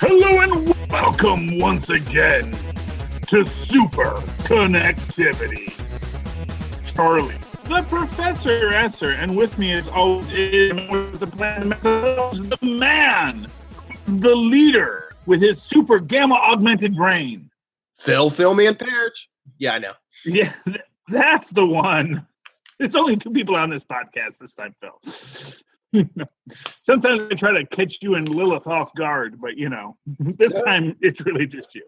Hello and welcome once again to Superconnectivity. Charlie, the Professor Esser, and with me as always is the plan, the man, the leader with his super gamma augmented brain. Phil, me, and Parrish. Yeah, I know. Yeah, that's the one. There's only two people on this podcast this time, Phil. Sometimes I try to catch you and Lilith off guard, but this time it's really just you.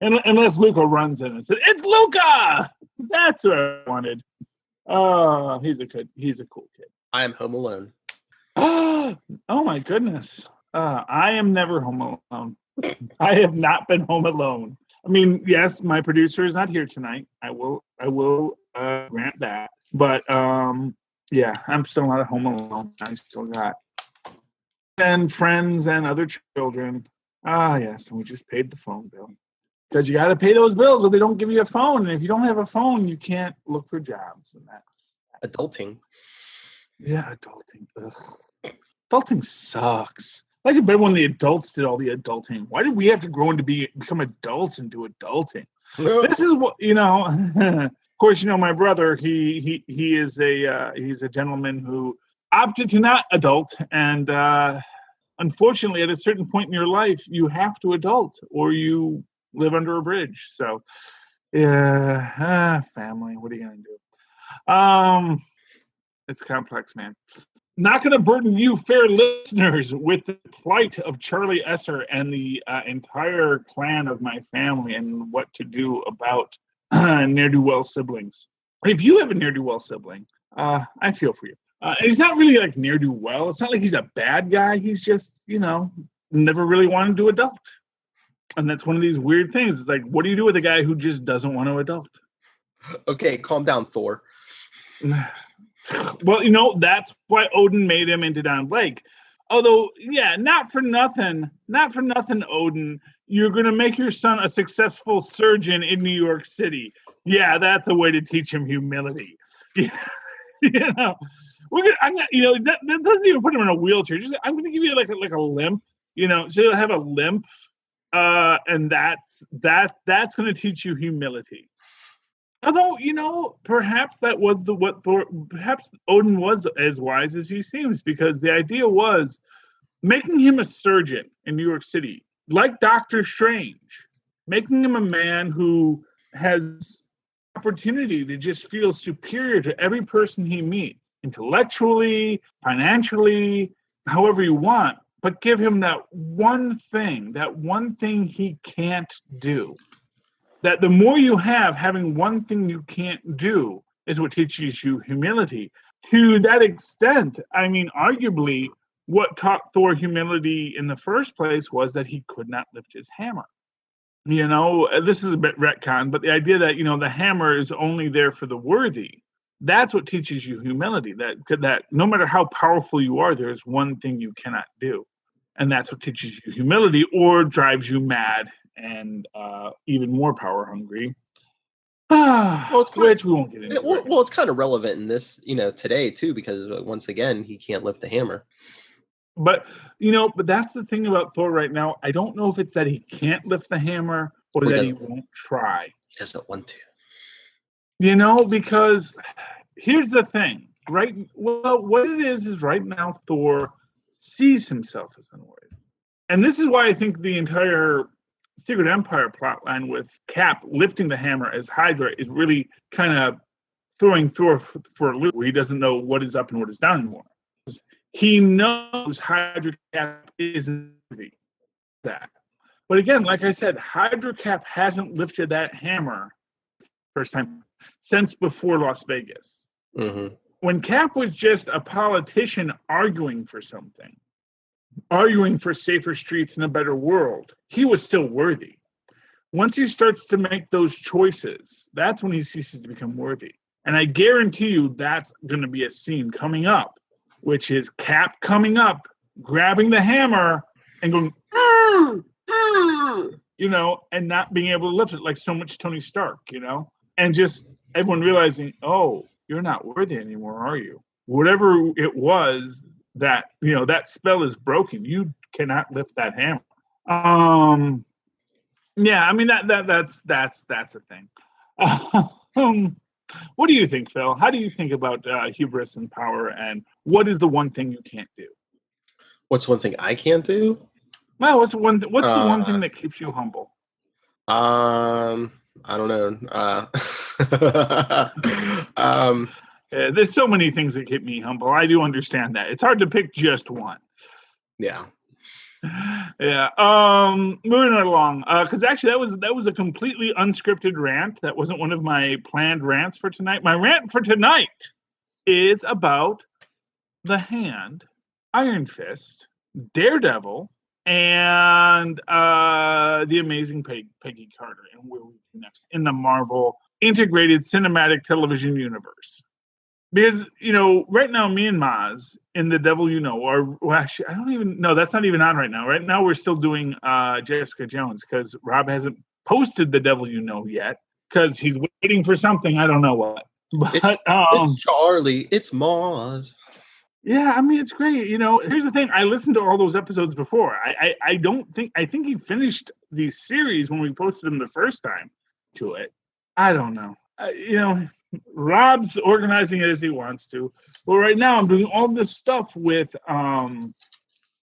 Unless Luca runs in and says, "It's Luca!" That's what I wanted. Oh, he's a cool kid. I am home alone. Oh my goodness. I am never home alone. I have not been home alone. I mean, yes, my producer is not here tonight. I will grant that. But yeah, I'm still not at home alone. I still got friends and other children. Yes, and we just paid the phone bill. Because you got to pay those bills or they don't give you a phone. And if you don't have a phone, you can't look for jobs. And that's adulting. Yeah, adulting. Ugh. Adulting sucks. I like it better when the adults did all the adulting. Why did we have to grow into become adults and do adulting? This is what, Of course, my brother, he is he's a gentleman who opted to not adult. And unfortunately, at a certain point in your life, you have to adult or you live under a bridge. So, yeah, family. What are you going to do? It's complex, man. Not going to burden you, fair listeners, with the plight of Charlie Esser and the entire clan of my family and what to do about ne'er-do-well siblings. If you have a ne'er-do-well sibling, I feel for you. He's not really like ne'er-do-well. It's not like he's a bad guy. He's just, never really wanted to adult. And that's one of these weird things. It's like, what do you do with a guy who just doesn't want to adult? Okay, calm down, Thor. Well, that's why Odin made him into Don Blake. Although, yeah, not for nothing, Odin, you're going to make your son a successful surgeon in New York City. Yeah, that's a way to teach him humility. We're gonna, that doesn't even put him in a wheelchair. Just, I'm going to give you like a limp, so you'll have a limp, and that's going to teach you humility. Although, perhaps that was perhaps Odin was as wise as he seems, because the idea was making him a surgeon in New York City, like Doctor Strange, making him a man who has opportunity to just feel superior to every person he meets, intellectually, financially, however you want, but give him that one thing he can't do. That the more you have, having one thing you can't do is what teaches you humility. To that extent, I mean, arguably, what taught Thor humility in the first place was that he could not lift his hammer. This is a bit retcon, but the idea that, the hammer is only there for the worthy, that's what teaches you humility. That no matter how powerful you are, there is one thing you cannot do. And that's what teaches you humility or drives you mad and even more power hungry. Which we won't get into. Well, it's kind of relevant in this, today too, because once again, he can't lift the hammer. But that's the thing about Thor right now. I don't know if it's that he can't lift the hammer or that he won't try. He doesn't want to. Because here's the thing, right? Well, what it is right now Thor sees himself as unworthy. And this is why I think the entire Secret Empire plotline with Cap lifting the hammer as Hydra is really kind of throwing Thor for a loop where he doesn't know what is up and what is down anymore. He knows Hydra Cap isn't worthy of that. But again, like I said, Hydra Cap hasn't lifted that hammer first time since before Las Vegas. Mm-hmm. When Cap was just a politician arguing for something, arguing for safer streets and a better world, he was still worthy. Once he starts to make those choices, that's when he ceases to become worthy. And I guarantee you that's going to be a scene coming up, which is Cap coming up, grabbing the hammer and going, and not being able to lift it like so much Tony Stark, and just everyone realizing, oh, you're not worthy anymore, are you? Whatever it was that, that spell is broken. You cannot lift that hammer. Yeah, I mean that's a thing. Um, what do you think, Phil? How do you think about hubris and power, and what is the one thing you can't do? What's one thing I can't do? Well, what's the one thing Uh, that keeps you humble? I don't know. There's so many things that keep me humble. I do understand that. It's hard to pick just one. Yeah. Yeah. Moving right along. Because actually that was a completely unscripted rant. That wasn't one of my planned rants for tonight. My rant for tonight is about the Hand, Iron Fist, Daredevil, and the amazing Peggy Carter, and where we go next in the Marvel integrated cinematic television universe. Because right now, me and Maz in the Devil are, well, actually, I don't even know. That's not even on right now. Right now, we're still doing Jessica Jones because Rob hasn't posted the Devil yet because he's waiting for something. I don't know what. But it's Charlie. It's Maz. Yeah, I mean it's great. Here's the thing. I listened to all those episodes before. I don't think I think he finished the series when we posted him the first time to it. I don't know. Rob's organizing it as he wants to. But right now I'm doing all this stuff with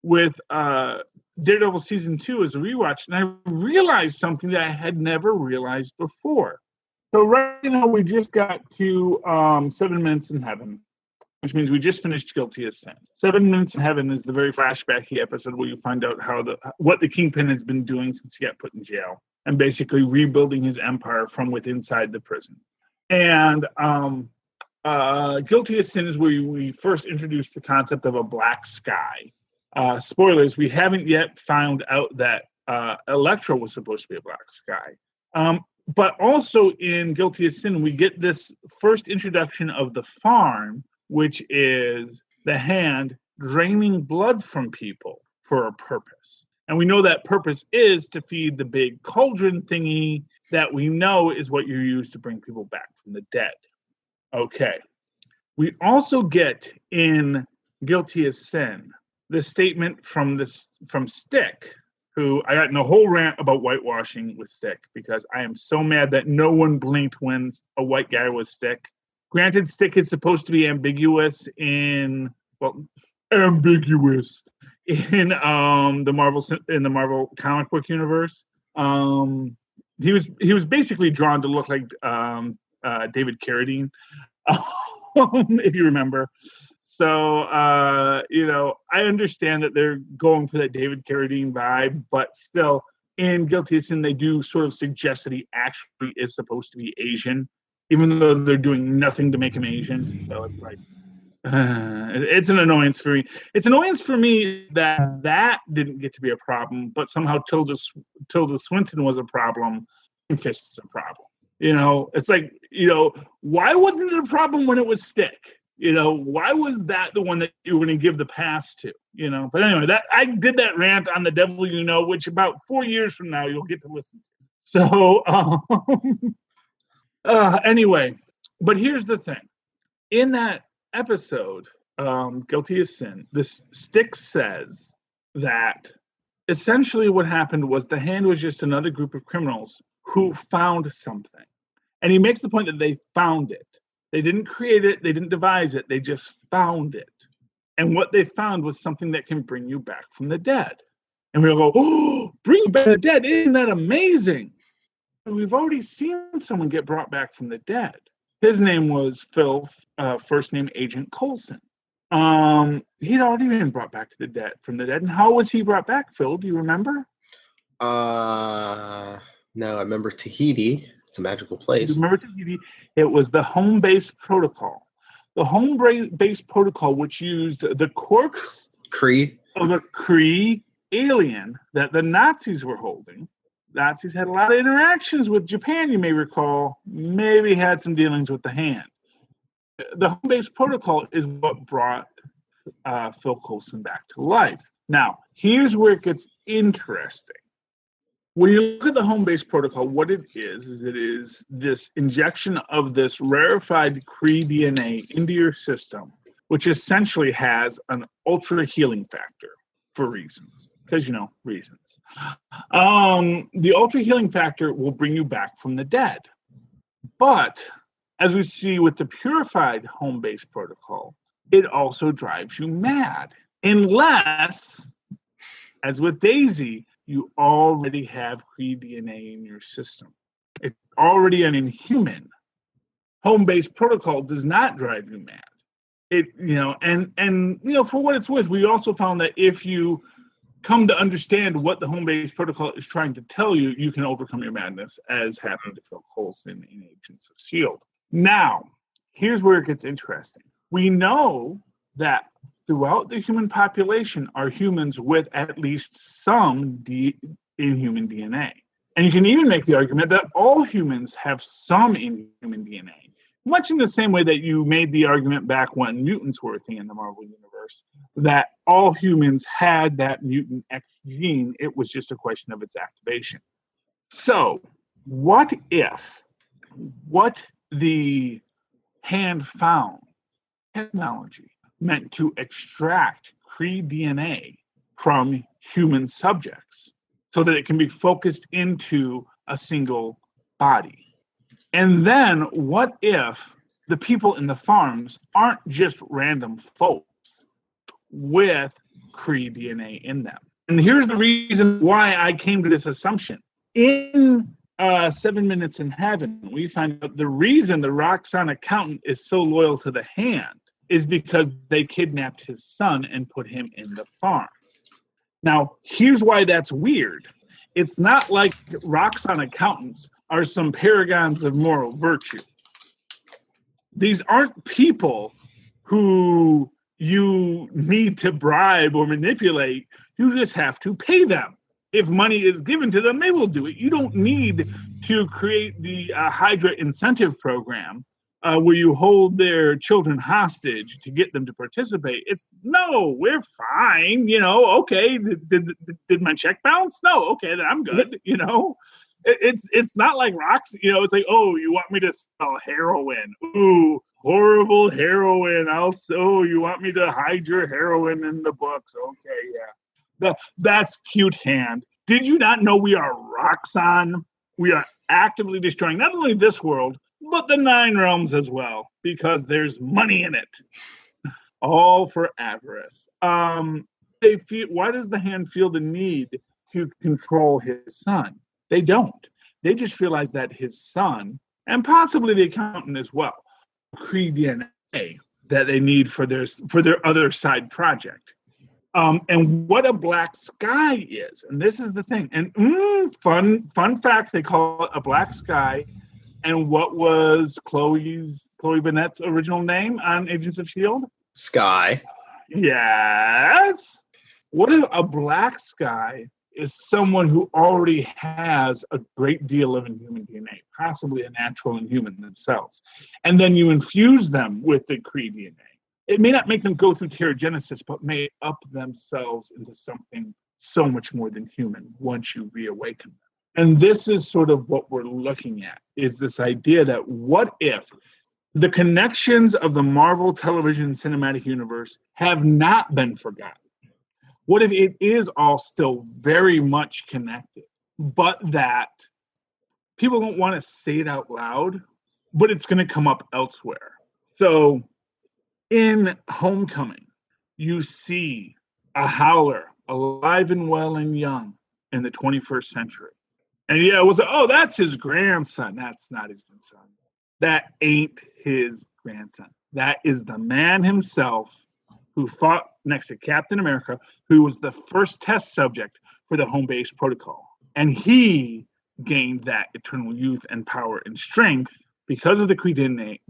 Daredevil season 2 as a rewatch, and I realized something that I had never realized before. So right now we just got to 7 Minutes in Heaven, which means we just finished Guilty as Sin. 7 Minutes in Heaven is the very flashbacky episode where you find out what the Kingpin has been doing since he got put in jail, and basically rebuilding his empire from within inside the prison. And Guilty as Sin is where we first introduced the concept of a black sky. Spoilers, we haven't yet found out that Electro was supposed to be a black sky. But also in Guilty as Sin, we get this first introduction of the Farm, which is the Hand draining blood from people for a purpose. And we know that purpose is to feed the big cauldron thingy that we know is what you use to bring people back from the dead. Okay. We also get in Guilty as Sin the statement from Stick, who I got in a whole rant about whitewashing with Stick because I am so mad that no one blinked when a white guy was Stick. Granted, Stick is supposed to be ambiguous in the Marvel comic book universe. He was basically drawn to look like David Carradine, if you remember. So I understand that they're going for that David Carradine vibe, but still, in Guilty as Sin, they do sort of suggest that he actually is supposed to be Asian, even though they're doing nothing to make him Asian. So it's like, it's an annoyance for me. It's an annoyance for me that didn't get to be a problem, but somehow Tilda Swinton was a problem, and Fist is a problem. It's like, why wasn't it a problem when it was Stick? Why was that the one that you were going to give the pass to? But anyway, that I did that rant on the Devil which about 4 years from now you'll get to listen to. So anyway, but here's the thing. In that episode, Guilty as Sin, this Stick says that essentially what happened was the Hand was just another group of criminals who found something. And he makes the point that they found it. They didn't create it. They didn't devise it. They just found it. And what they found was something that can bring you back from the dead. And we'll go, oh, bring back the dead. Isn't that amazing? And we've already seen someone get brought back from the dead. His name was Phil, first name Agent Coulson. He'd already been brought back from the dead. And how was he brought back, Phil? Do you remember? No, I remember Tahiti. It's a magical place. You remember Tahiti? It was the home base protocol. The home base protocol, which used the corpse Kree of a Kree alien that the Nazis were holding. Nazis had a lot of interactions with Japan, you may recall, maybe had some dealings with the Hand. The home base protocol is what brought Phil Coulson back to life. Now, here's where it gets interesting. When you look at the home base protocol, what it is this injection of this rarefied Kree DNA into your system, which essentially has an ultra healing factor for reasons. because, reasons. The ultra healing factor will bring you back from the dead. But as we see with the purified home-based protocol, it also drives you mad. Unless, as with Daisy, you already have Kree DNA in your system. It's already an inhuman. Home-based protocol does not drive you mad. For what it's worth, we also found that if you come to understand what the home-based protocol is trying to tell you, you can overcome your madness, as happened to Phil Coulson in Agents of S.H.I.E.L.D. Now, here's where it gets interesting. We know that throughout the human population are humans with at least some inhuman DNA. And you can even make the argument that all humans have some inhuman DNA, much in the same way that you made the argument back when mutants were a thing in the Marvel Universe, that all humans had that mutant X gene. It was just a question of its activation. So, what if what the hand found technology meant to extract Kree DNA from human subjects so that it can be focused into a single body? And then what if the people in the farms aren't just random folks with Kree DNA in them? And here's the reason why I came to this assumption. In 7 Minutes in Heaven, we find out the reason the Roxxon accountant is so loyal to the hand is because they kidnapped his son and put him in the farm. Now, here's why that's weird. It's not like Roxxon accountants are some paragons of moral virtue. These aren't people who you need to bribe or manipulate. You just have to pay them. If money is given to them, they will do it. You don't need to create the Hydra incentive program where you hold their children hostage to get them to participate. It's no, we're fine. Okay. Did my check bounce? No. Okay, then I'm good. It's not like rocks. It's like, oh, you want me to sell heroin? Ooh, horrible heroin. You want me to hide your heroin in the books? Okay, yeah. That's cute, hand. Did you not know we are Roxxon? We are actively destroying not only this world, but the 9 realms as well, because there's money in it. All for avarice. Why does the hand feel the need to control his son? They don't. They just realize that his son, and possibly the accountant as well, Kree DNA that they need for their other side project. And what a black sky is, and this is the thing. And fun fact, they call it a black sky. And what was Chloe Bennett's original name on Agents of S.H.I.E.L.D.? Sky. Yes. What if a black sky is someone who already has a great deal of inhuman DNA, possibly a natural inhuman themselves, and then you infuse them with the Kree DNA? It may not make them go through teragenesis, but may up themselves into something so much more than human once you reawaken them. And this is sort of what we're looking at, is this idea that what if the connections of the Marvel television cinematic universe have not been forgotten? What if it is all still very much connected, but that people don't want to say it out loud, but it's going to come up elsewhere? So in Homecoming, you see a Howler alive and well and young in the 21st century. And yeah, it was, that's his grandson. That's not his grandson. That ain't his grandson. That is the man himself who fought next to Captain America, who was the first test subject for the home-based protocol. And he gained that eternal youth and power and strength because of the Kree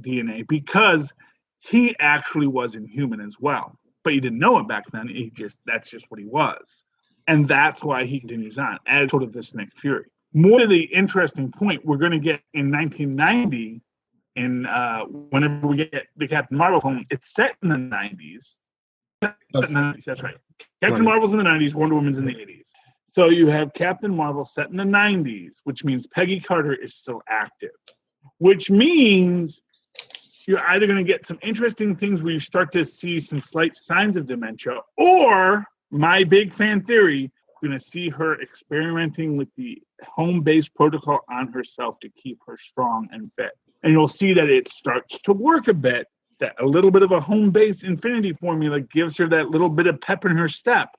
DNA, because he actually was inhuman as well. But you didn't know it back then. That's just what he was. And that's why he continues on as sort of this Nick Fury. More to the interesting point, we're going to get in 1990, whenever we get the Captain Marvel film, it's set in the 90s. That's right. Captain Marvel's in the 90s, Wonder Woman's in the 80s. So you have Captain Marvel set in the 90s, which means Peggy Carter is still active, which means you're either going to get some interesting things where you start to see some slight signs of dementia, or my big fan theory, You're going to see her experimenting with the home-based protocol on herself to keep her strong and fit. And you'll see that it starts to work a bit, that a little bit of a home-based infinity formula gives her that little bit of pep in her step.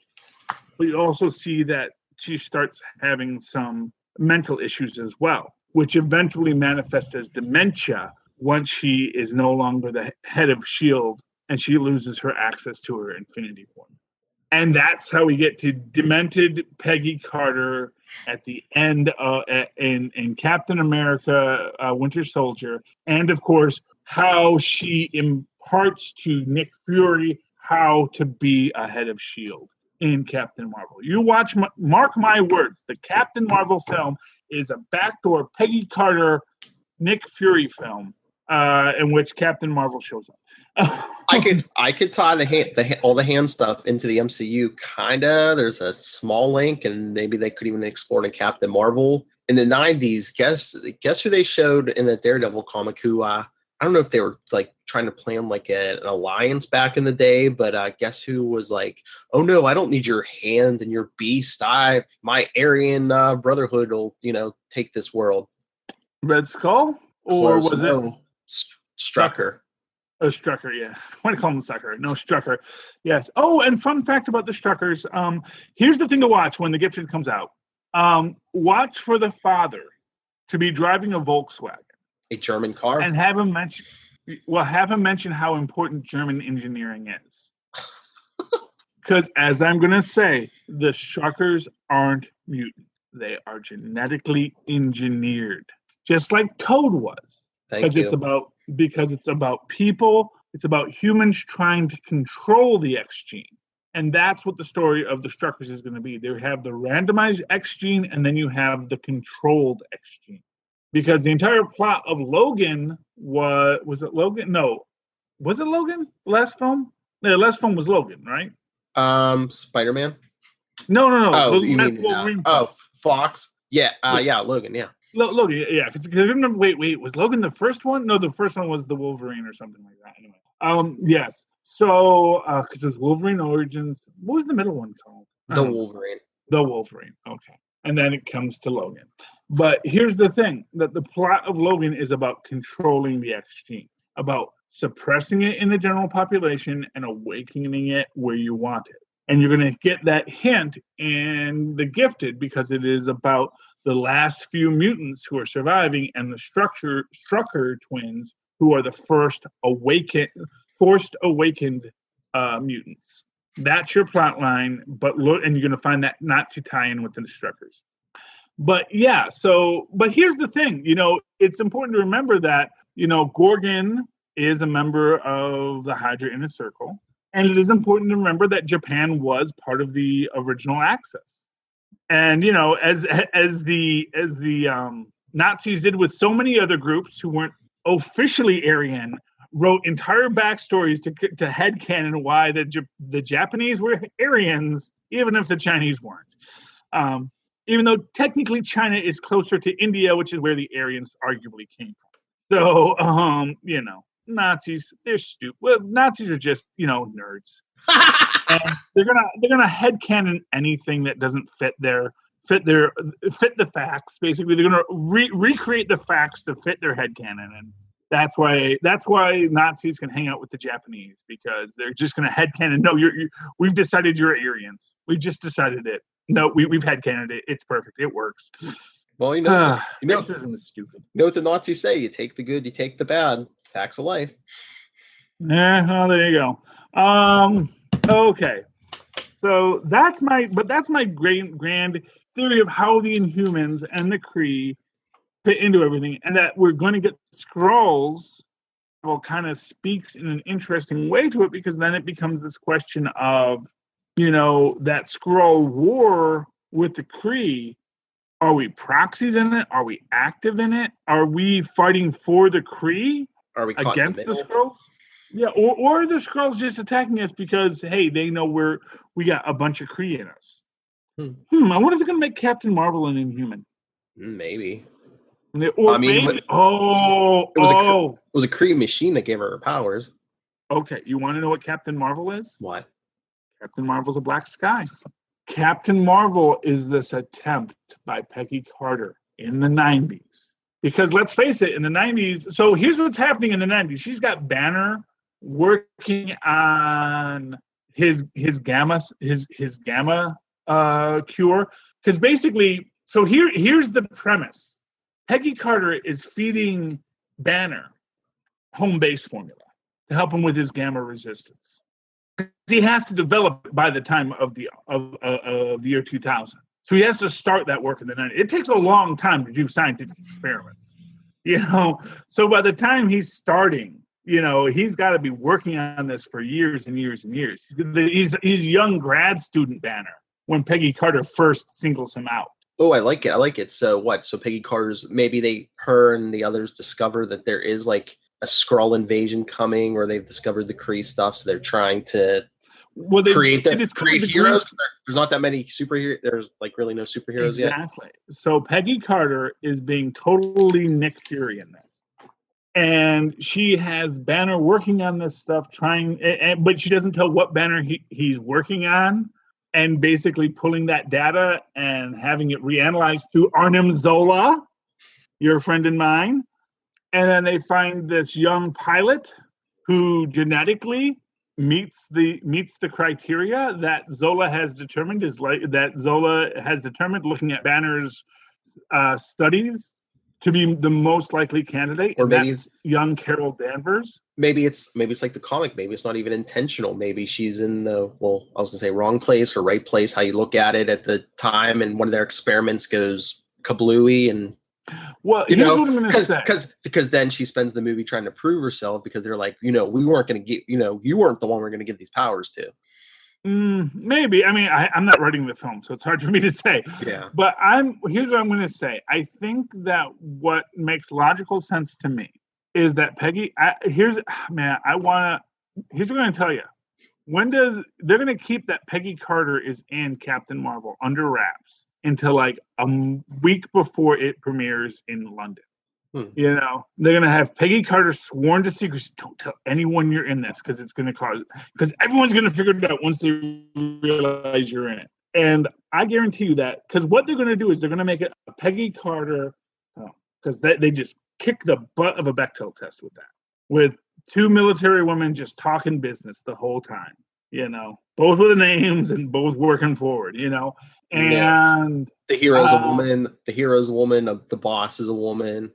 But you also see that she starts having some mental issues as well, which eventually manifest as dementia once she is no longer the head of S.H.I.E.L.D. and she loses her access to her infinity form. And that's how we get to demented Peggy Carter at the end in Captain America, Winter Soldier. And, of course, how she imparts to Nick Fury how to be a head of S.H.I.E.L.D. in Captain Marvel. You watch, mark my words, the Captain Marvel film is a backdoor Peggy Carter, Nick Fury film in which Captain Marvel shows up. I could tie all the hand stuff into the MCU. Kinda. There's a small link, and maybe they could even explore in Captain Marvel in the '90s. Guess who they showed in the Daredevil comic? Who I don't know if they were like trying to plan like an alliance back in the day, but guess who was like, oh no, I don't need your hand and your beast. My Aryan Brotherhood will take this world. Red Skull, or Close. was it Strucker? Oh, Strucker, yeah. I want to call him Sucker. No, Strucker. Yes. Oh, and fun fact about the Struckers. Here's the thing to watch when the Gifted comes out. Watch for the father to be driving a Volkswagen. A German car? And have him mention how important German engineering is. Because as I'm going to say, the Struckers aren't mutants. They are genetically engineered. Just like Toad was. Because it's about people, it's about humans trying to control the X gene. And that's what the story of the Struckers is going to be. They have the randomized X gene, and then you have the controlled X gene. Because the entire plot of Logan was it Logan? No. Was it Logan? The last film? The last film was Logan, right? Spider-Man? No. Oh, you mean Fox? Yeah, Logan, yeah. Logan, yeah, because remember, wait, was Logan the first one? No, the first one was the Wolverine or something like that. Anyway, yes. So, because it was Wolverine Origins. What was the middle one called? The Wolverine. The Wolverine. Okay, and then it comes to Logan. But here's the thing: that the plot of Logan is about controlling the X gene, about suppressing it in the general population and awakening it where you want it. And you're going to get that hint in The Gifted because it is about the last few mutants who are surviving and the Strucker twins who are the forced awakened mutants. That's your plot line, but look, and you're going to find that Nazi tie-in with the Struckers. But yeah, but here's the thing, it's important to remember that, Gorgon is a member of the Hydra Inner Circle, and it is important to remember that Japan was part of the original Axis. And as the Nazis did with so many other groups who weren't officially Aryan, wrote entire backstories to headcanon why the Japanese were Aryans, even if the Chinese weren't. Even though technically China is closer to India, which is where the Aryans arguably came from. So, Nazis, they're stupid. Well, Nazis are just nerds. And they're gonna headcanon anything that doesn't fit the facts. Basically, they're gonna recreate the facts to fit their headcanon, and that's why Nazis can hang out with the Japanese, because they're just gonna headcanon. No, we've decided you're Aryans. We just decided it. No, we've headcanoned it. It's perfect. It works. Well, racism is stupid. You know what the Nazis say? You take the good, you take the bad. Facts of life. Yeah, well, there you go. Okay, so that's my grand theory of how the Inhumans and the Kree fit into everything, and that we're going to get Skrulls. Well, kind of speaks in an interesting way to it, because then it becomes this question of, that Skrull war with the Kree. Are we proxies in it? Are we active in it? Are we fighting for the Kree? Are we against the Skrulls? Yeah, or are the Skrulls just attacking us because, hey, they know we got a bunch of Kree in us? I wonder if they're going to make Captain Marvel an Inhuman. Maybe. Or maybe. It was a Kree machine that gave her powers. Okay, you want to know what Captain Marvel is? What? Captain Marvel's a black sky. Captain Marvel is this attempt by Peggy Carter in the 90s. Because let's face it, in the 90s, so here's what's happening in the 90s. She's got Banner working on his gamma cure. Because basically, so here's the premise. Peggy Carter is feeding Banner home base formula to help him with his gamma resistance. He has to develop it by the time of the year 2000. So he has to start that work in the 90s. It takes a long time to do scientific experiments, So by the time he's starting, he's got to be working on this for years and years and years. He's young grad student Banner when Peggy Carter first singles him out. Oh, I like it. So what? So Peggy Carter's, maybe her and the others discover that there is like a Skrull invasion coming, or they've discovered the Kree stuff, so they're trying to create heroes. There's not that many superheroes. There's like really no superheroes yet. Exactly. So Peggy Carter is being totally Nick Fury in this, and she has Banner working on this stuff, but she doesn't tell what Banner he's working on, and basically pulling that data and having it reanalyzed through Arnim Zola, your friend and mine, and then they find this young pilot who genetically meets the criteria that Zola has determined looking at Banner's studies to be the most likely candidate, or maybe that's young Carol Danvers. Maybe it's like the comic. Maybe it's not even intentional. Maybe she's in the wrong place or right place. How you look at it at the time, and one of their experiments goes kablooey, and here's what I'm going to say. Because then she spends the movie trying to prove herself, because they're like, we weren't going to get, you weren't the one we're going to give these powers to. Maybe. I mean, I'm not writing the film, so it's hard for me to say. Yeah. But here's what I'm going to say. I think that what makes logical sense to me is that Peggy. Here's what I'm going to tell you. They're going to keep that Peggy Carter is in Captain Marvel under wraps until like a week before it premieres in London. They're going to have Peggy Carter sworn to secrecy. Don't tell anyone you're in this, because everyone's going to figure it out once they realize you're in it. And I guarantee you that, because what they're going to do is they're going to make it a Peggy Carter, because they just kick the butt of a Bechdel test with that, with two military women just talking business the whole time, both with the names and both working forward, and the hero's a woman, the boss is a woman.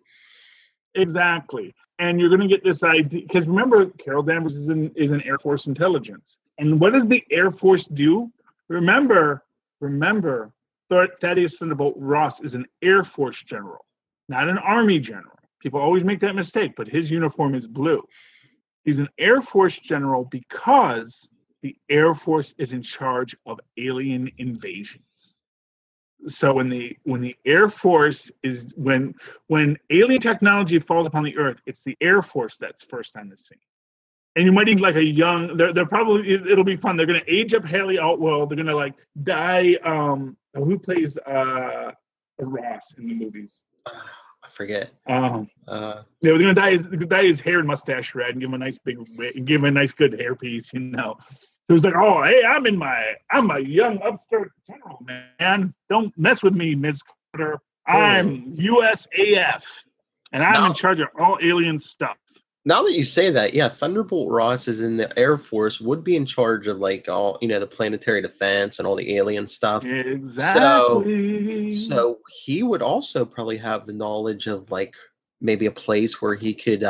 Exactly. And you're going to get this idea, because remember, Carol Danvers is in Air Force intelligence. And what does the Air Force do? Remember, Thaddeus Thunderbolt Ross is an Air Force general, not an Army general. People always make that mistake, but his uniform is blue. He's an Air Force general because the Air Force is in charge of alien invasions. So when the Air Force is when alien technology falls upon the Earth, it's the Air Force that's first on the scene. And you might even like a young. They're probably, it'll be fun. They're going to age up Haley Atwell. They're going to like dye. Who plays Ross in the movies? I forget. They're going to dye his hair and mustache red and give him a nice give him a nice good hairpiece. So it's like, oh, hey, I'm a young upstart general, man. Don't mess with me, Ms. Carter. I'm USAF, and I'm in charge of all alien stuff. Now that you say that, yeah, Thunderbolt Ross is in the Air Force, would be in charge of like all, the planetary defense and all the alien stuff. Exactly. So he would also probably have the knowledge of like maybe a place where he could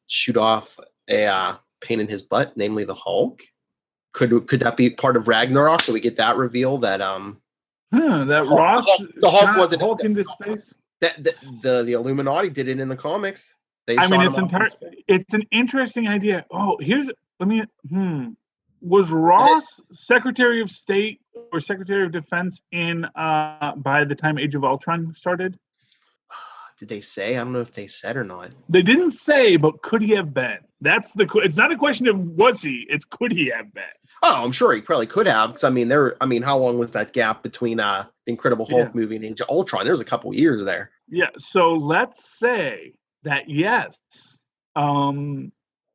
shoot off a pain in his butt, namely the Hulk. Could that be part of Ragnarok? So we get that reveal that Ross the Hulk wasn't Hulk into space. The Illuminati did it in the comics. It's an interesting idea. Oh, was Ross Secretary of State or Secretary of Defense in by the time Age of Ultron started? Did they say? I don't know if they said or not. They didn't say, but could he have been? It's not a question of was he, it's could he have been? Oh, I'm sure he probably could have. Because how long was that gap between the Incredible Hulk movie and Age of Ultron? There's a couple years there. Yeah. So let's say that yes,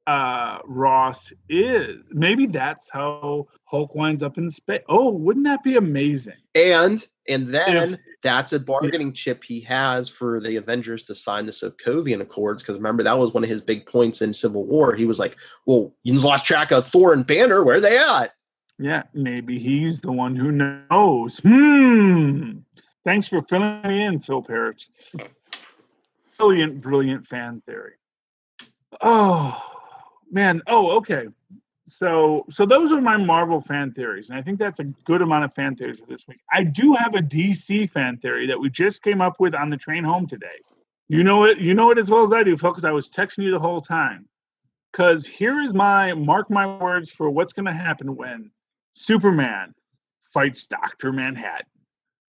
Ross is. Maybe that's how Hulk winds up in space. Oh, wouldn't that be amazing? And then If that's a bargaining chip he has for the Avengers to sign the Sokovian Accords. Because remember, that was one of his big points in Civil War. He was like, well, you lost track of Thor and Banner. Where are they at? Yeah, maybe he's the one who knows. Thanks for filling me in, Phil Parrott. Brilliant fan theory. Oh, man. Oh, okay. So those are my Marvel fan theories, and I think that's a good amount of fan theories for this week. I do have a DC fan theory that we just came up with on the train home today. You know it as well as I do, Phil, because I was texting you the whole time. Because here is mark my words for what's going to happen when Superman fights Dr. Manhattan.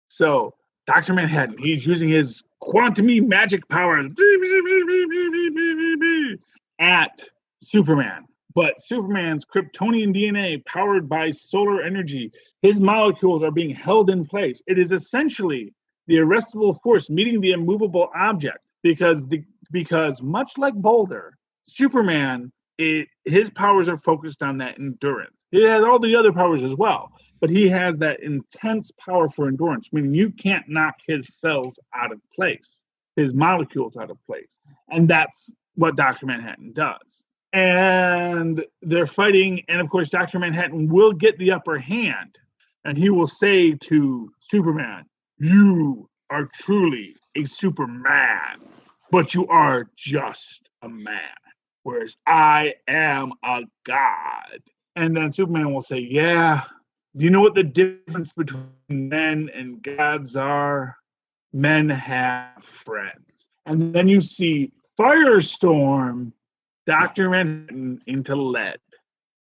So Dr. Manhattan, he's using his quantum magic powers at Superman. But Superman's Kryptonian DNA, powered by solar energy, his molecules are being held in place. It is essentially the irresistible force meeting the immovable object, because much like Boulder, Superman, his powers are focused on that endurance. He has all the other powers as well, but he has that intense power for endurance, meaning you can't knock his cells out of place, his molecules out of place. And that's what Dr. Manhattan does. And they're fighting, and of course, Dr. Manhattan will get the upper hand, and he will say to Superman, "You are truly a Superman, but you are just a man, whereas I am a god." And then Superman will say, "Yeah, do you know what the difference between men and gods are? Men have friends." And then you see Firestorm Dr. Manhattan into lead,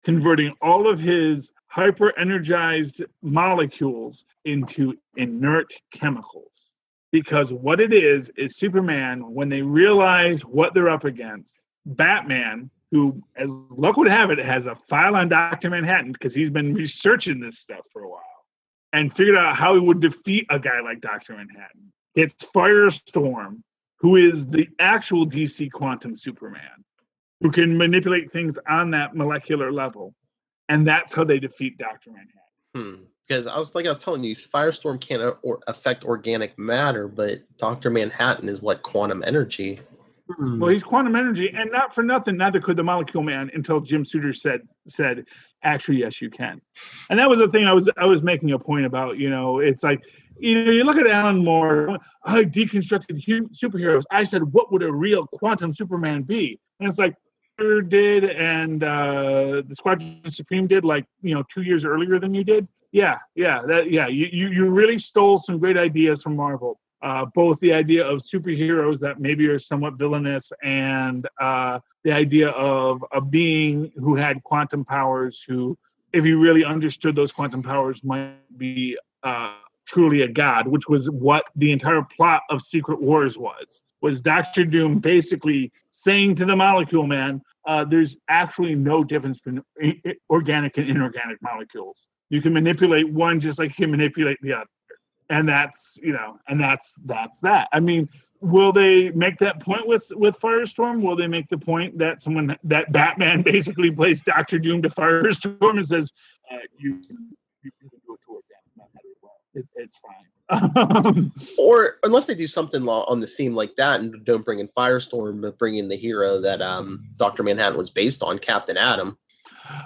converting all of his hyper-energized molecules into inert chemicals. Because what it is Superman, when they realize what they're up against, Batman, who, as luck would have it, has a file on Dr. Manhattan because he's been researching this stuff for a while and figured out how he would defeat a guy like Dr. Manhattan. It's Firestorm, who is the actual DC Quantum Superman, who can manipulate things on that molecular level. And that's how they defeat Dr. Manhattan. Because I was telling you, Firestorm can't affect organic matter, but Dr. Manhattan is what? Quantum energy. Well, he's quantum energy, and not for nothing, neither could the Molecule Man, until Jim Souter said, actually, yes, you can. And that was the thing I was making a point about. It's like, you look at Alan Moore, I deconstructed superheroes. I said, what would a real quantum Superman be? And it's like, did and the Squadron Supreme did, 2 years earlier than you did. You really stole some great ideas from Marvel. Both the idea of superheroes that maybe are somewhat villainous, and the idea of a being who had quantum powers, who, if you really understood those quantum powers, might be truly a god, which was what the entire plot of Secret Wars was Dr. Doom basically saying to the Molecule Man, there's actually no difference between organic and inorganic molecules. You can manipulate one just like you can manipulate the other. And that's that. I mean, will they make that point with Firestorm? Will they make the point that that Batman basically plays Dr. Doom to Firestorm and says, you can do it to organic matter as well. It's fine. Or unless they do something on the theme like that and don't bring in Firestorm, but bring in the hero that Dr. Manhattan was based on, Captain Atom.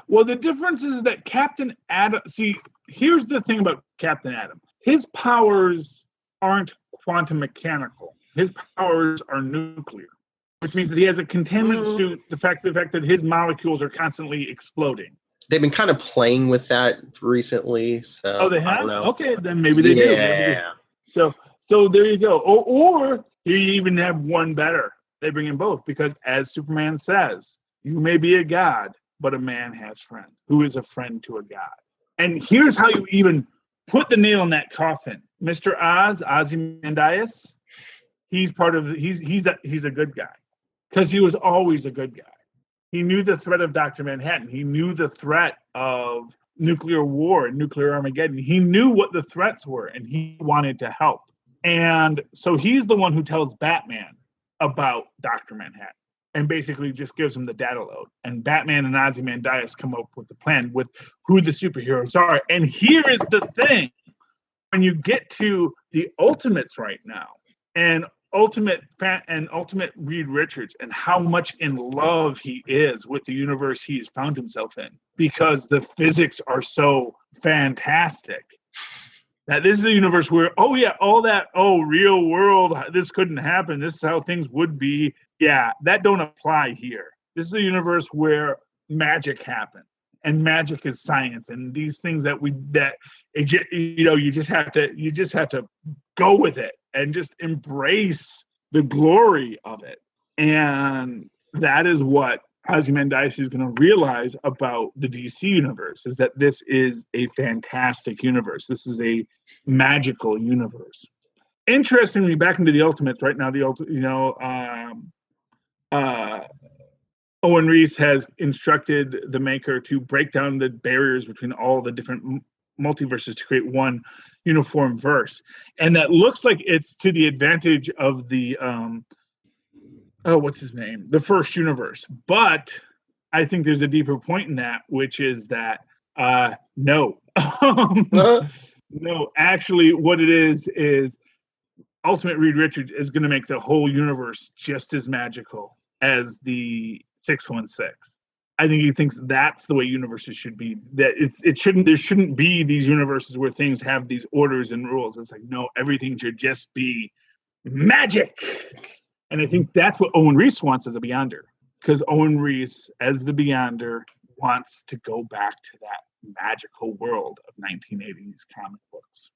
Well, the difference is that Captain Atom... See, here's the thing about Captain Atom. His powers aren't quantum mechanical. His powers are nuclear, which means that he has a containment suit, the fact that his molecules are constantly exploding. They've been kind of playing with that recently. So they have? I don't know. Okay, then maybe they do. Yeah. So there you go. Or you even have one better. They bring in both, because as Superman says, you may be a god, but a man has friend who is a friend to a god. And here's how you even put the nail in that coffin. Mr. Ozymandias, he's a good guy, because he was always a good guy. He knew the threat of Dr. Manhattan. He knew the threat of nuclear war and nuclear Armageddon. He knew what the threats were, and he wanted to help. And so he's the one who tells Batman about Dr. Manhattan. and basically just gives them the data load. And Batman and Ozymandias come up with the plan with who the superheroes are. And here is the thing. When you get to the Ultimates right now, and Ultimate Reed Richards, and how much in love he is with the universe he's found himself in, because the physics are so fantastic. That this is a universe where, real world, this couldn't happen. This is how things would be. Yeah, that don't apply here. This is a universe where magic happens, and magic is science, and these things you just have to go with it and just embrace the glory of it. And that is what Ozymandias is going to realize about the DC universe, is that this is a fantastic universe. This is a magical universe. Interestingly, back into the Ultimates right now, Owen Reese has instructed the maker to break down the barriers between all the different multiverses to create one uniform verse. And that looks like it's to the advantage of the what's his name? The first universe. But I think there's a deeper point in that, which is that no. No, actually what it is Ultimate Reed Richards is going to make the whole universe just as magical as the 616. I think he thinks that's the way universes should be. That there shouldn't be these universes where things have these orders and rules. It's like, no, everything should just be magic. And I think that's what Owen Reese wants as a Beyonder, because Owen Reese, as the Beyonder, wants to go back to that magical world of 1980s comic books.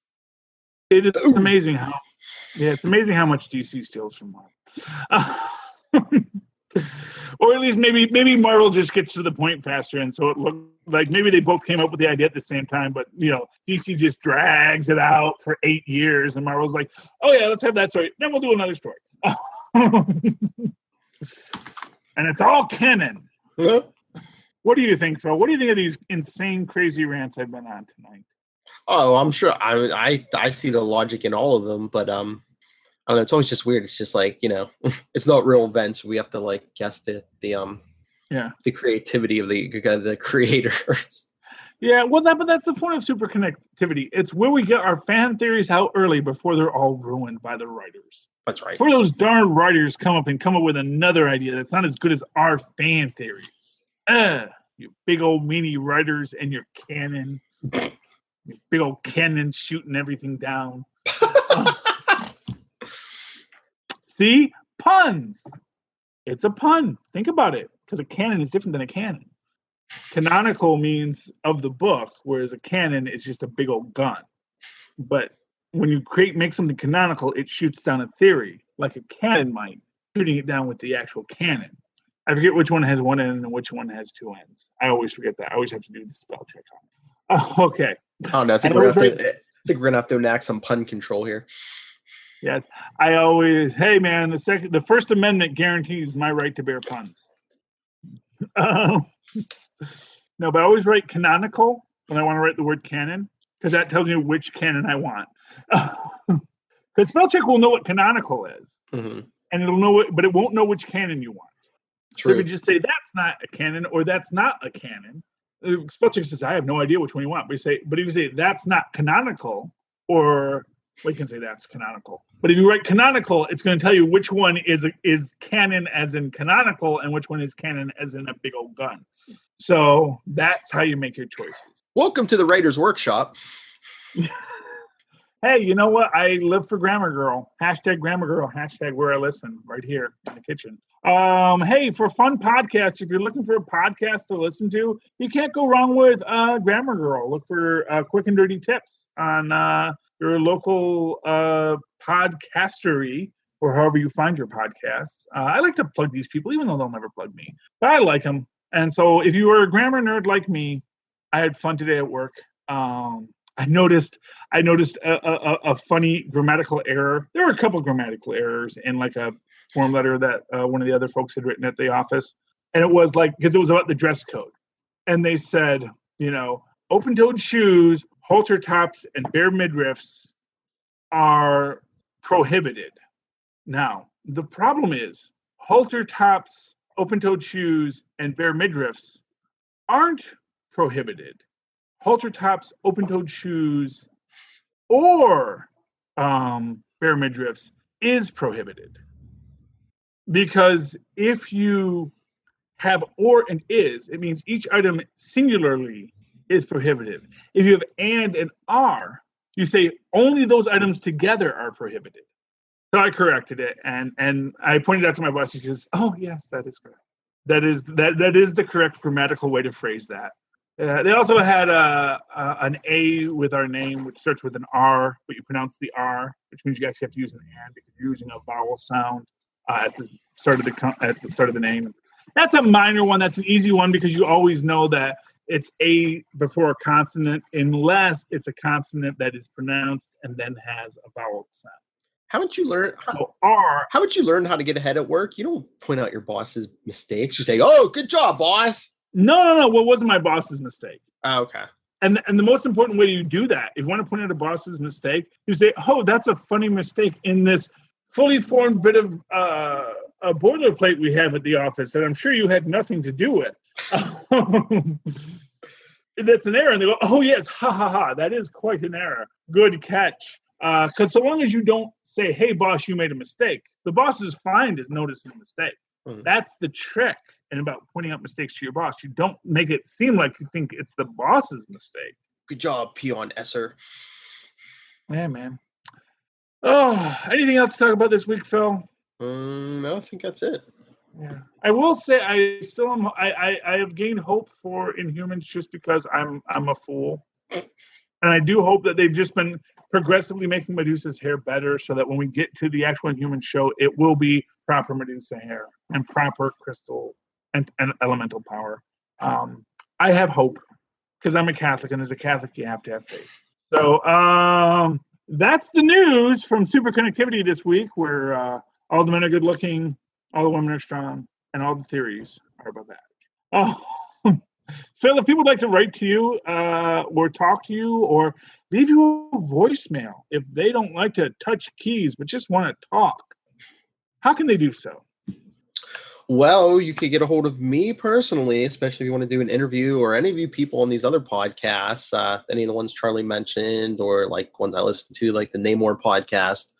It is amazing it's amazing how much DC steals from Marvel. Or at least maybe Marvel just gets to the point faster, and so it looked like maybe they both came up with the idea at the same time, but DC just drags it out for 8 years, and Marvel's like, oh yeah, let's have that story, then we'll do another story. And it's all canon. Yeah. What do you think, Phil? What do you think of these insane, crazy rants I've been on tonight? Oh, I'm sure. I see the logic in all of them, but I don't know. It's always just weird. It's just like, it's not real events. We have to guess the creativity of the creators. Yeah, well, but that's the point of Superconnectivity. It's where we get our fan theories out early before they're all ruined by the writers. That's right. Before those darn writers come up with another idea that's not as good as our fan theories. You big old meanie writers and your cannon. Your big old cannons shooting everything down. See? Puns. It's a pun. Think about it, because a cannon is different than a cannon. Canonical means of the book, whereas a cannon is just a big old gun. But when you make something canonical, it shoots down a theory, like a cannon might, shooting it down with the actual cannon. I forget which one has one end and which one has two ends. I always forget that. I always have to do the spell check on it. Okay. Oh no, I think we're gonna have to enact some pun control here. Yes, hey man, the First Amendment guarantees my right to bear puns. No, but I always write canonical when I want to write the word canon, because that tells you which canon I want. Because spell check will know what canonical is, and it'll know it, but it won't know which canon you want. True. So if you just say that's not a canon or that's not a canon, spell check says I have no idea which one you want. But if you say that's not canonical, or you can say that's canonical. But if you write canonical, it's going to tell you which one is canon as in canonical and which one is canon as in a big old gun. So that's how you make your choices. Welcome to the Writer's Workshop. Hey, you know what? I live for Grammar Girl. # Grammar Girl. # where I listen, right here in the kitchen. Hey, for fun podcasts, if you're looking for a podcast to listen to, you can't go wrong with Grammar Girl. Look for quick and dirty tips on your local podcastery, or however you find your podcasts. I like to plug these people, even though they'll never plug me. But I like them. And so if you are a grammar nerd like me, I had fun today at work. I noticed a funny grammatical error. There were a couple grammatical errors in a form letter that one of the other folks had written at the office. And it was because it was about the dress code. And they said, open-toed shoes, halter tops, and bare midriffs are prohibited. Now, the problem is halter tops open-toed shoes, and bare midriffs aren't prohibited. Halter tops, open-toed shoes, or bare midriffs is prohibited. Because if you have or and is, it means each item singularly is prohibited. If you have and are, you say only those items together are prohibited. So I corrected it, and I pointed out to my boss. She goes, "Oh yes, that is correct. That is the correct grammatical way to phrase that." They also had an A with our name, which starts with an R, but you pronounce the R, which means you actually have to use an and because you're using a vowel sound at the start of the name. That's a minor one. That's an easy one because you always know that it's A before a consonant, unless it's a consonant that is pronounced and then has a vowel sound. Haven't you learned? So R. Haven't you learned how to get ahead at work? You don't point out your boss's mistakes. You say, "Oh, good job, boss." No. What wasn't my boss's mistake? Oh, okay. And the most important way you do that, if you want to point out a boss's mistake, you say, "Oh, that's a funny mistake in this fully formed bit of a boilerplate we have at the office that I'm sure you had nothing to do with." That's an error. And they go, "Oh, yes, ha, ha, ha. That is quite an error. Good catch." Because so long as you don't say, "Hey, boss, you made a mistake," the boss is fine to notice a mistake. Mm-hmm. That's the trick. And about pointing out mistakes to your boss, you don't make it seem like you think it's the boss's mistake. Good job, peon Esser. Yeah, man. Oh, anything else to talk about this week, Phil? No, I think that's it. Yeah, I will say I still am. I have gained hope for Inhumans just because I'm a fool, and I do hope that they've just been progressively making Medusa's hair better, so that when we get to the actual Inhuman show, it will be proper Medusa hair and proper crystal and elemental power. I have hope because I'm a Catholic, and as a Catholic, you have to have faith. So that's the news from Superconnectivity this week, where all the men are good looking, all the women are strong, and all the theories are about that. Phil, if people would like to write to you or talk to you or leave you a voicemail, if they don't like to touch keys but just want to talk, how can they do so? Well, you could get a hold of me personally, especially if you want to do an interview or any of you people on these other podcasts, any of the ones Charlie mentioned or like ones I listen to, like the Namor podcast.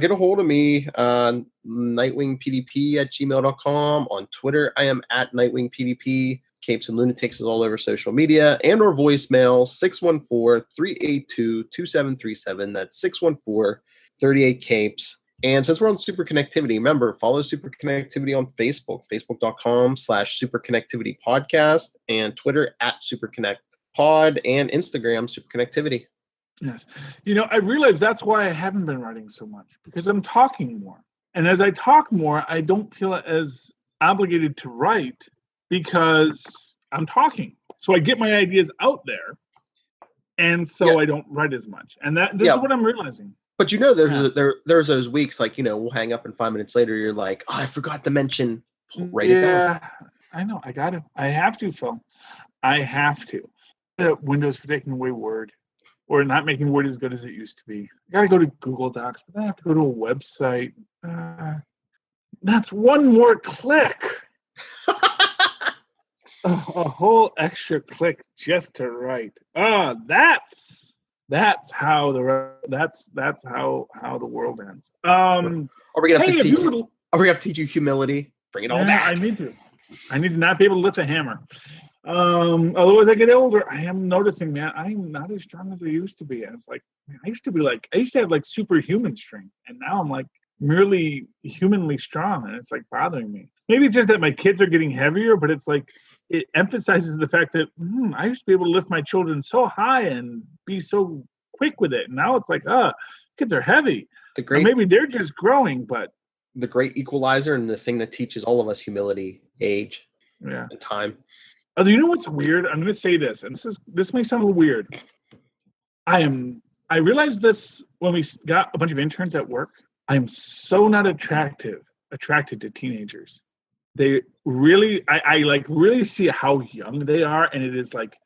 Get a hold of me on nightwingpdp@gmail.com. On Twitter, I am at nightwingpdp. Capes and Lunatics is all over social media. And or voicemail, 614-382-2737. That's 614-38-CAPES. And since we're on Superconnectivity, remember, follow Superconnectivity on Facebook, facebook.com/Superconnectivity Podcast, and Twitter @SuperConnectPod, and Instagram, Superconnectivity. Yes. I realize that's why I haven't been writing so much, because I'm talking more. And as I talk more, I don't feel as obligated to write because I'm talking. So I get my ideas out there. And so I don't write as much. And this is what I'm realizing. But there's those weeks like, we'll hang up and 5 minutes later, you're like, "Oh, I forgot to mention, write it down." Yeah, I know. I got to. I have to, Phil. I have to. Windows for taking away Word. Or not making Word as good as it used to be. I got to go to Google Docs, but then I have to go to a website. That's one more click. A whole extra click just to write. That's how the world ends. Are we gonna have to teach you humility? Bring it all back. I need to not be able to lift a hammer. Although as I get older, I am noticing that I'm not as strong as I used to be. And it's like, I used to have like superhuman strength, and now I'm like merely humanly strong, and it's like bothering me. Maybe it's just that my kids are getting heavier, but it's like it emphasizes the fact that I used to be able to lift my children so high and be so quick with it. And now it's like, kids are heavy. Maybe they're just growing, but the great equalizer and the thing that teaches all of us humility, age, and time. Oh, you know what's weird? I'm going to say this, and this may sound a little weird. I realized this when we got a bunch of interns at work. I am so not attracted to teenagers. They really, I like really see how young they are, and it is like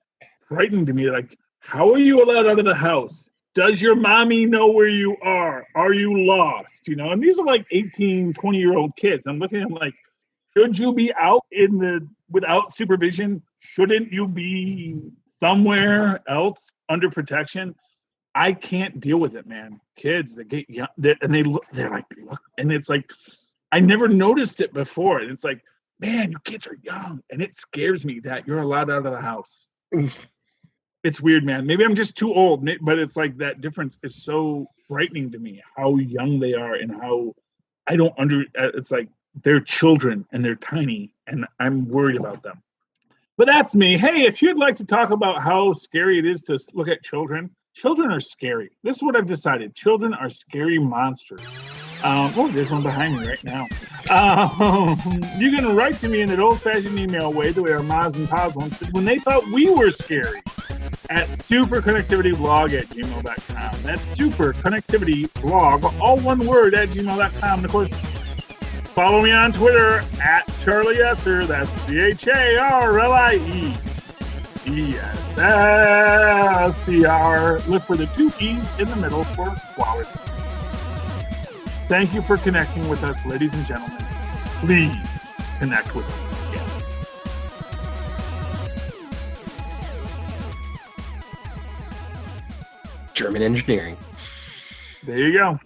frightening to me. Like, how are you allowed out of the house? Does your mommy know where you are? Are you lost? And these are like 18, 20-year-old kids. I'm looking at them like, Should you be out without supervision? Shouldn't you be somewhere else under protection? I can't deal with it, man. Kids that get young, and they're like, look, and it's like, I never noticed it before. And it's like, man, you kids are young, and it scares me that you're allowed out of the house. It's weird, man. Maybe I'm just too old, but it's like that difference is so frightening to me. How young they are, and how I don't It's like they're children and they're tiny, and I'm worried about them. But that's me. Hey, if you'd like to talk about how scary it is to look at children, children are scary. This is what I've decided. Children are scary monsters. There's one behind me right now. You can write to me in an old-fashioned email way, the way our Moz and Poz once did when they thought we were scary, at superconnectivityblog@gmail.com. That's superconnectivityblog, all one word, @gmail.com. And of course, follow me on Twitter @Charlie Esser. That's CharlieEssser. Look for the 2 E's in the middle for quality. Thank you for connecting with us, ladies and gentlemen. Please connect with us again. German engineering. There you go.